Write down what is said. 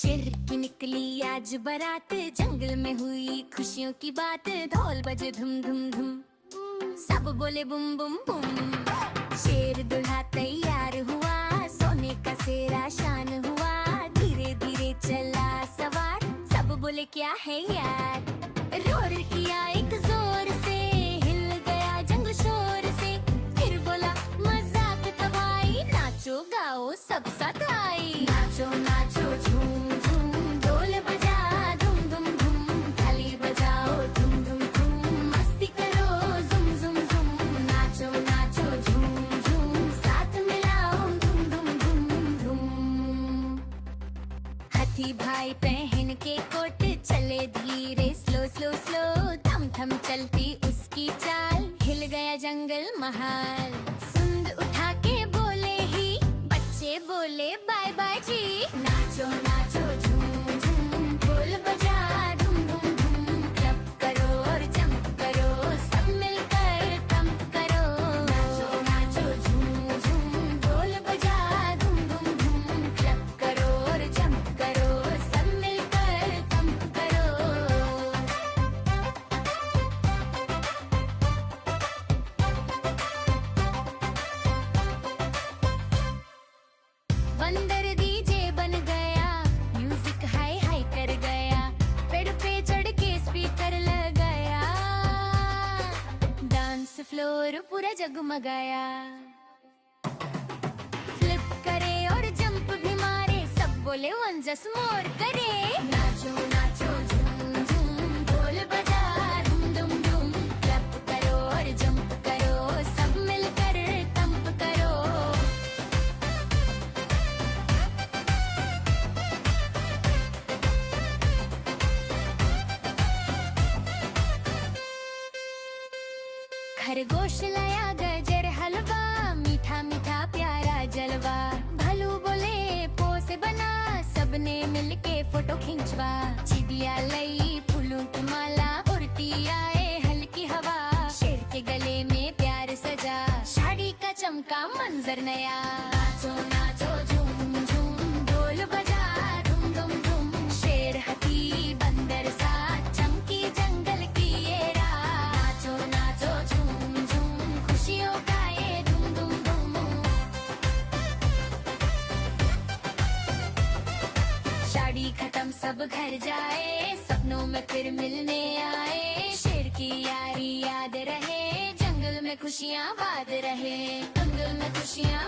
शेर की निकली आज बारात, जंगल में हुई खुशियों की बात। ढोल बजे धुम धुम धुम, सब बोले बुम बुम बुम। शेर दूल्हा तैयार हुआ, सोने का सेरा शान हुआ। धीरे धीरे चला सवार, सब बोले क्या है यार। रोर किया एक जोर से, हिल गया जंगल शोर से। फिर बोला मजाक था भाई, नाचो गाओ सब साथ आई। नाचो नाचो झूम झूम, ढोल बजा धुम धुम धुम। थाली बजाओ धुम धुम धुम, मस्ती करो झुम झुम झुम। नाचो नाचो झूम झूम, साथ मिलाओ धुम धुम धुम धुम। हाथी भाई पहन के कोट, चले धीरे स्लो स्लो स्लो। थम थम चलती उसकी चाल, हिल गया जंगल महाल। सुंद उठा के बोले ही, बच्चे बोले बाय बाय जी। नाचो नाचो झूम झूम, ढोल बजा धुम धुम धुम। क्लब करो और जंप करो, सब मिलकर थंप करो। नाचो नाचो झूम झूम, ढोल बजा धुम धुम धुम। क्लब करो और जंप करो, सब मिलकर थंप करो। बंदर डीजे बन गया, म्यूजिक हाई हाई कर गया। पेड़ पे चढ़ के स्पीकर लगाया, डांस फ्लोर पूरा जगमगाया। फ्लिप करे और जंप भी मारे, सब बोले वन जस्ट मोर करे। नाचो नाचो झूम झूम, ढोल बजा धुम धुम धुम। क्लब करो और जंप करो, सब मिलकर थंप करो। खरगोश लाया गाजर हलवा, मीठा मीठा प्यारा जलवा। भालू बोले पो से बना, सबने मिलके फोटो खींचवा। चिड़िया लई फूलों की माला, उड़ती आए हल्की हवा। शेर के गले में प्यार सजा, साड़ी का चमका मंजर नया। नाचो नाचो झूम झूम, ढोल बजा धुम धुम धुम। शेर हाथी बंदर साथ, चमकी जंगल की ये रात। नाचो नाचो झूम झूम, खुशियों का ये धूम धूम धूम। साड़ी खत्म सब घर जाए, सपनों में फिर मिलने आए। शेर की यारी याद रहे, जंगल में खुशियाँ बाद रहे। जंगल में खुशियाँ